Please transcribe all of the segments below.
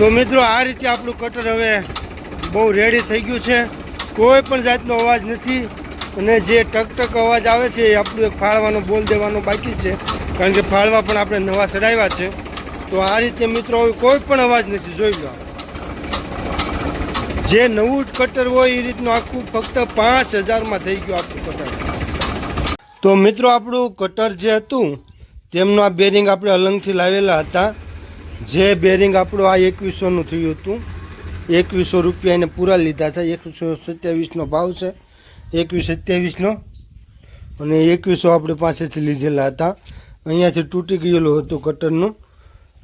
તો મિત્રો આ રીતે આપણું કટર હવે બહુ રેડી થઈ ગયું છે, કોઈ પણ જાતનો અવાજ નથી અને જે ટક અવાજ આવે છે એ આપણું એક ફાળવાનો બોલ દેવાનો બાકી છે, કારણ કે ફાળવા પણ આપણે નવા ચડાવ્યા છે. તો આ રીતે મિત્રો કોઈ પણ અવાજ નથી, જોઈ લો. જે નવું કટર હોય એ રીતનું આખું ફક્ત 5000માં થઈ ગયું આપણું કટર. તો મિત્રો આપણું કટર જે હતું તેમનું આ બેરિંગ આપણે અલંગથી લાવેલા હતા. જે બેરિંગ આપણું આ 2100નું થયું હતું, 2100 રૂપિયા એને પૂરા લીધા હતા. 127નો ભાવ છે, 2127નો, અને 2100 આપણે પાસેથી લીધેલા હતા. અહીંયાથી તૂટી ગયેલું હતું કટરનું,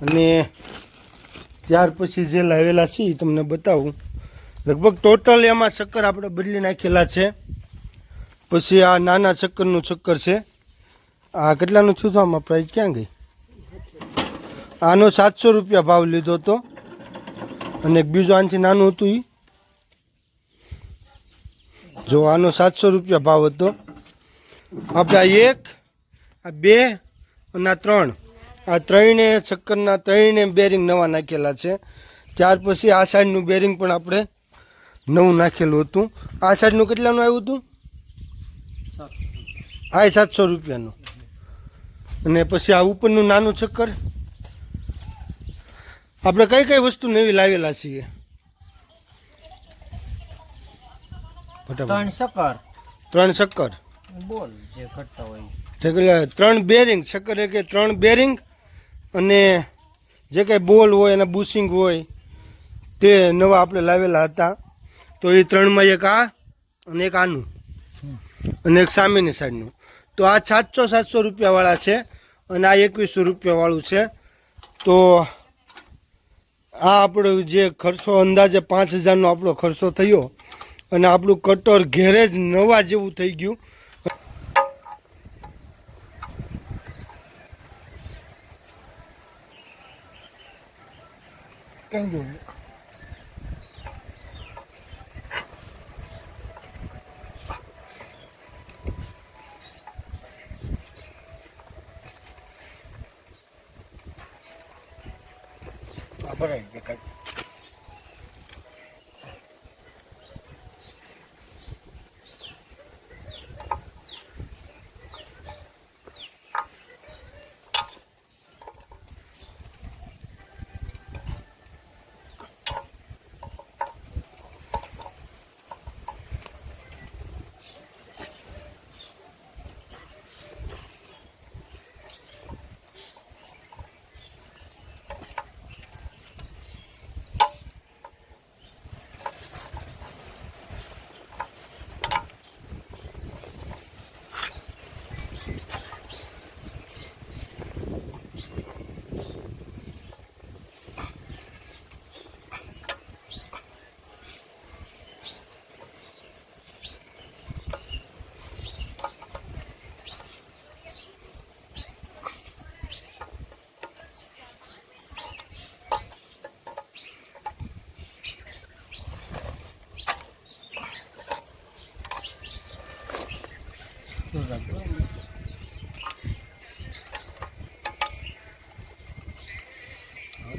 અને ત્યાર પછી જે લાવેલા છે એ તમને બતાવું. લગભગ ટોટલ એમાં ચક્કર આપણે બદલી નાખેલા છે. પછી આ નાના ચક્કરનું ચક્કર છે. આ કેટલાનું થયું હતું? આમાં પ્રાઇસ ક્યાં ગઈ? આનો 700 રૂપિયા ભાવ લીધો હતો, અને બીજું આનાથી નાનું હતું એ જો, આનો 700 રૂપિયા ભાવ હતો. આપણે આ 1, આ 2 અને આ 3, આ ત્રણે ચક્કરના ત્રણે બેરિંગ નવા નાખેલા છે. ત્યાર પછી આ સાઈડનું બેરિંગ પણ આપણે નવું નાખેલું હતું. આ સાઈડનું કેટલાનું આવ્યું હતું? આ 700 રૂપિયાનું. અને પછી આ ઉપરનું નાનું ચક્કર આપણે કઈ કઈ વસ્તુ નવી લાવેલા છીએ? ત્રણ ચક્કર બોલ જે ઘટતા હોય, 3 બેરિંગ ચક્કર, કે 3 બેરિંગ, અને જે કંઈ બોલ હોય અને બુશિંગ હોય તે નવા આપણે લાવેલા હતા. તો એ 3માં એક આ અને એક આનું અને એક સામેની સાઈડનું. તો આ 700 રૂપિયાવાળા છે, અને આ 2100 રૂપિયાવાળું છે. તો આ આપણો જે ખર્ચો અંદાજે 5000નો આપણો ખર્ચો થયો, અને આપણું કટર ઘેરે જ નવા જેવું થઈ ગયું. કઈ દઉં ભરાય દેખાય.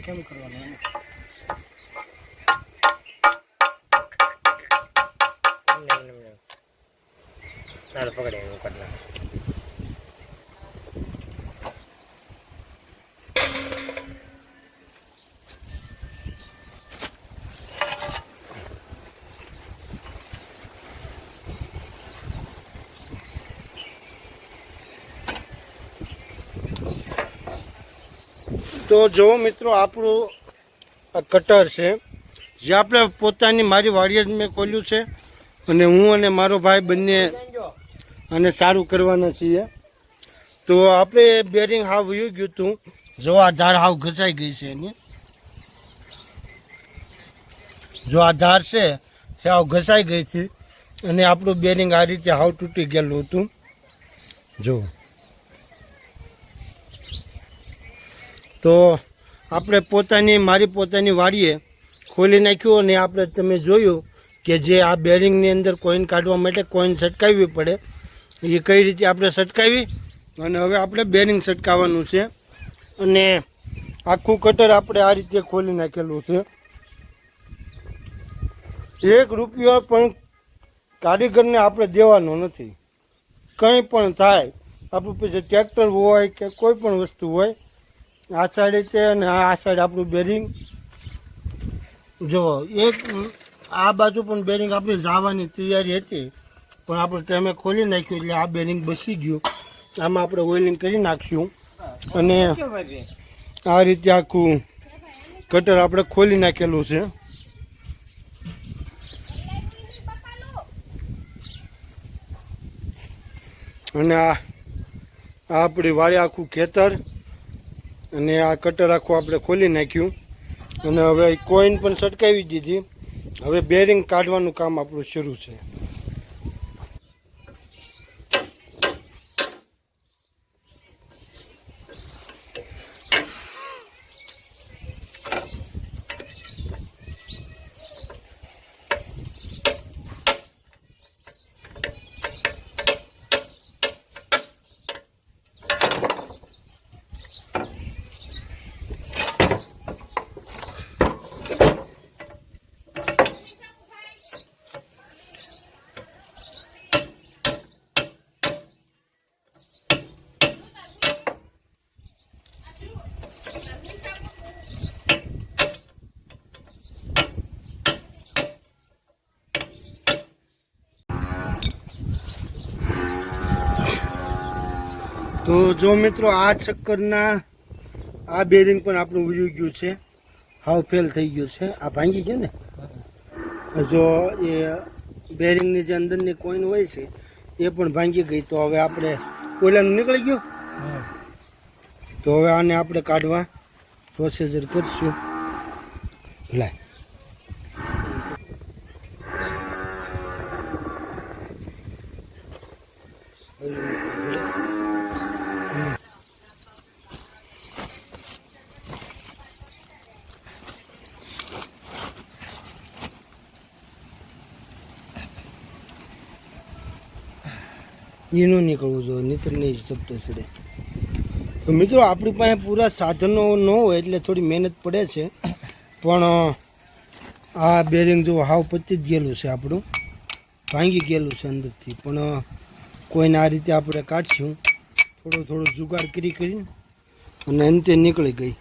કેમ કરવાનું? ચાલો પકડે પટલા. તો જો મિત્રો આપણું આ કટર છે, જે આપણે પોતાની મારી વાડીએ જ મેં ખોલ્યું છે, અને હું અને મારો ભાઈ બંને આને સારું કરવાના છીએ. તો આપણે બેરિંગ હાવ વયું ગયું હતું. જો આ ધાર હાવ ઘસાઈ ગઈ છે એની, જો આ ધાર છે એ હાવ ઘસાઈ ગઈ હતી, અને આપણું બેરિંગ આ રીતે હાવ તૂટી ગયેલું હતું. જો તો આપણે મારી પોતાની વાડીએ ખોલી નાખ્યું, અને આપણે તમે જોયું કે જે આ બેરિંગની અંદર કોઈન કાઢવા માટે કોઈન છટકાવવી પડે, એ કઈ રીતે આપણે છટકાવી, અને હવે આપણે બેરિંગ છટકાવવાનું છે. અને આખું કટર આપણે આ રીતે ખોલી નાખેલું છે. 1 રૂપિયો પણ કારીગરને આપણે દેવાનો નથી. કંઈ પણ થાય, આપણું પછી ટ્રેક્ટર હોય કે કોઈ પણ વસ્તુ હોય, આ સાઈડ છે અને આ સાઈડ આપણું બેરિંગ. જો આ બાજુ પણ બેરિંગ આપણી જવાની તૈયારી હતી, પણ આપણે ટાઈમે ખોલી નાખ્યું એટલે આ બેરિંગ બસી ગયું. આમાં આપણે ઓઇલિંગ કરી નાખશું અને આ રીતે આખું કટર આપણે ખોલી નાખેલું છે. અને આ આપણી વાડી આખું ખેતર અને આ કટર આખું આપણે ખોલી નાખ્યું અને હવે કોઈન પણ સટકાવી દીધી. હવે બેરિંગ કાઢવાનું કામ આપણું શરૂ છે. તો જો મિત્રો આ ચક્કરના આ બેરિંગ પણ આપણું ઉડી ગયું છે, હાવ ફેલ થઈ ગયું છે. આ ભાંગી ગયું ને. જો એ બેરિંગની જે અંદરની કોઈન હોય છે એ પણ ભાંગી ગઈ. તો હવે આપણે ઓલાનું નીકળી ગયું, તો હવે આને આપણે કાઢવા પ્રોસીજર કરશું. લાય એનું નીકળવું જોઈએ, નહીતર નહીં શકતો છે. તો મિત્રો આપણી પાસે પૂરા સાધનો ન હોય એટલે થોડી મહેનત પડે છે, પણ આ બેરિંગ જો હાવ પતી જ ગયેલું છે, આપણું ભાંગી ગયેલું છે અંદરથી. પણ કોઈને આ રીતે આપણે કાઢશું, થોડો જુગાડ કરીને અને અંતે નીકળી ગઈ.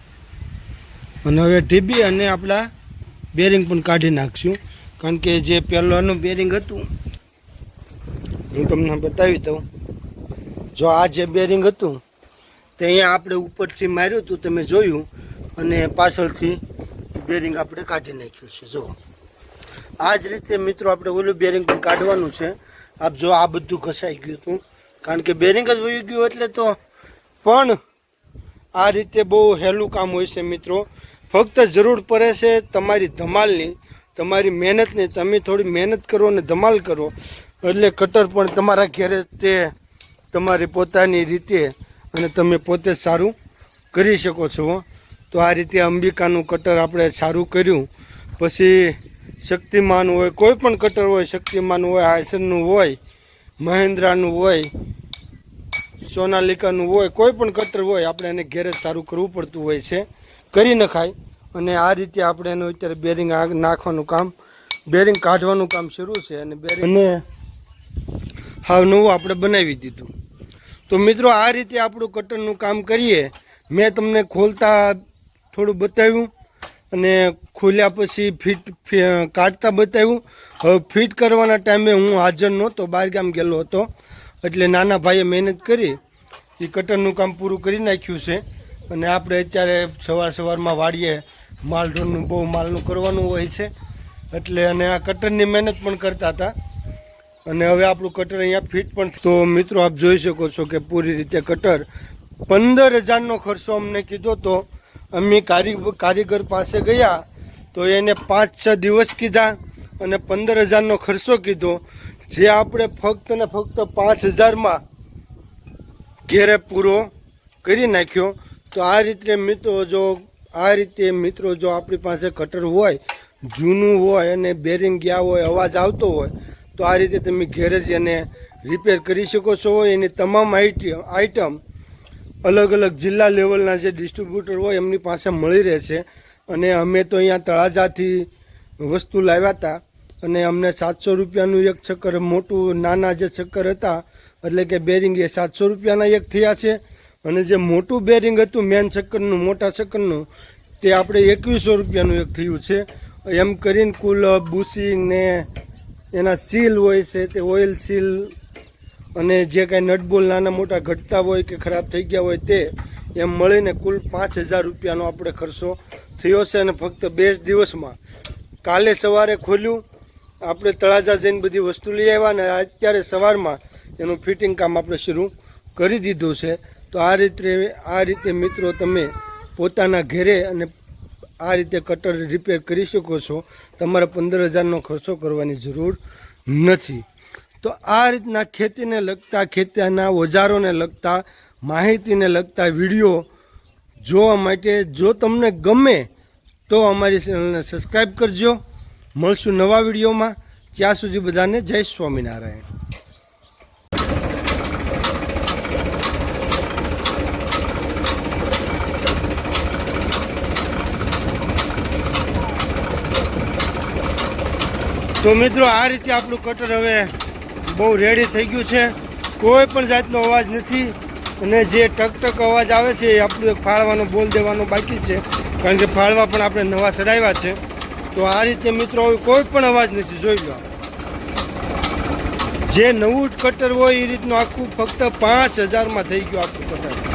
અને હવે ટીબી અને આપણા બેરિંગ પણ કાઢી નાખશું, કારણ કે જે પહેલાંનું બેરિંગ હતું હું તમને બતાવી દઉં. જો આ જે બેરિંગ હતું તે અહીંયા આપણે ઉપરથી માર્યું હતું, તમે જોયું, અને પાછળથી બેરિંગ આપણે કાઢી નાખ્યું છે. જો આ જ રીતે મિત્રો આપણે ઓલું બેરિંગ પણ કાઢવાનું છે. આપ જો આ બધું ઘસાઈ ગયું હતું, કારણ કે બેરિંગ જ વહી ગયું એટલે. તો પણ આ રીતે બહુ હેલું કામ હોય છે મિત્રો. ફક્ત જરૂર પડે છે તમારી ધમાલની, તમારી મહેનતની. તમે થોડી મહેનત કરો અને ધમાલ કરો એટલે કટર પણ તમારા ઘેરે તે તમારી પોતાની રીતે અને તમે પોતે સારું કરી શકો છો. તો આ રીતે અંબિકાનું કટર આપણે સારું કર્યું. પછી શક્તિમાન હોય, કોઈ પણ કટર હોય, શક્તિમાન હોય, આયસરનું હોય, મહેન્દ્રાનું હોય, સોનાલિકાનું હોય, કોઈ પણ કટર હોય, આપણે એને ઘેરે સારું કરવું પડતું હોય છે. કરી નખાય. અને આ રીતે આપણે એનું અત્યારે બેરિંગ નાખવાનું કામ, બેરિંગ કાઢવાનું કામ શરૂ છે. અને બેરિંગ હાવ નવું આપણે બનાવી દીધું. તો મિત્રો આ રીતે આપણું કટરનું કામ કરીએ. મેં તમને ખોલતા થોડું બતાવ્યું અને ખોલ્યા પછી ફિટ કાઢતા બતાવ્યું. હવે ફિટ કરવાના ટાઈમે હું હાજર નહોતો, બહારગામ ગયેલો હતો, એટલે નાના ભાઈએ મહેનત કરી એ કટરનું કામ પૂરું કરી નાખ્યું છે. અને આપણે અત્યારે સવારમાં વાડીએ માલઢોરનું બહુ માલનું કરવાનું હોય છે એટલે. અને આ કટરની મહેનત પણ કરતા હતા. અને હવે આપણું કટર અહીંયા ફિટ પણ. તો મિત્રો આપ જોઈ શકો છો કે પૂરી રીતે કટર 15,000નો ખર્ચો અમને કીધો. તો અમે કારીગર પાસે ગયા તો એને 5-6 દિવસ કીધા અને 15,000નો ખર્ચો કીધો, જે આપણે ફક્ત ને ફક્ત 5,000માં ઘેરે પૂરો કરી નાખ્યો. તો આ રીતે મિત્રો જો આપણી પાસે કટર હોય, જૂનું હોય અને બેરિંગ ગયા હોય, અવાજ આવતો હોય, તો આ રીતે તમે ઘેરે જ એને રિપેર કરી શકો છો. એની તમામ આઈટમ અલગ અલગ જિલ્લા લેવલના જે ડિસ્ટ્રીબ્યુટર હોય એમની પાસે મળી રહે છે. અને અમે તો અહીંયા તળાજાથી વસ્તુ લાવ્યા હતા અને અમને 700 રૂપિયાનું એક ચક્કર, મોટું નાના જે ચક્કર હતા એટલે કે બેરિંગ એ 700 રૂપિયાના એક થયા છે. અને જે મોટું બેરિંગ હતું મેન ચક્કરનું, મોટા ચક્કરનું, તે આપણે 2100 રૂપિયાનું એક થયું છે. એમ કરીને કુલ બુશિંગ ને એના સીલ હોય છે તે ઓઇલ સીલ અને જે કાંઈ નટબોલ નાના મોટા ઘટતા હોય કે ખરાબ થઈ ગયા હોય તે એમ મળીને કુલ 5000 રૂપિયાનો આપણે ખર્ચો થયો છે. અને ફક્ત 2 દિવસમાં કાલે સવારે ખોલ્યું, આપણે તળાજા જઈને બધી વસ્તુ લઈ આવ્યા અને અત્યારે સવારમાં એનું ફિટિંગ કામ આપણે શરૂ કરી દીધું છે. તો આ રીતે મિત્રો તમે પોતાના ઘરે અને આ રીતે કટર રિપેર કરી શકો છો. તમારે 15000નો ખર્ચો કરવાની જરૂર નથી. તો આ રીતના ખેતીને લગતા, ખેતીના ઓજારોને લગતા, માહિતીને લગતા વિડીયો જોવા માટે જો તમને ગમે તો અમારી ચેનલને સબસ્ક્રાઈબ કરજો. મળશું નવા વિડીયોમાં. ત્યાં સુધી બધાને જય સ્વામિનારાયણ. તો મિત્રો આ રીતે આપણું કટર હવે બહુ રેડી થઈ ગયું છે. કોઈ પણ જાતનો અવાજ નથી. અને જે ટક અવાજ આવે છે એ આપણું એક ફાળવાનો બોલ દેવાનો બાકી છે, કારણ કે ફાળવા પણ આપણે નવા ચડાવ્યા છે. તો આ રીતે મિત્રો કોઈ પણ અવાજ નથી, જોઈ લો. જે નવું કટર હોય એ રીતનું આખું ફક્ત 5000માં થઈ ગયું આપણું કટર.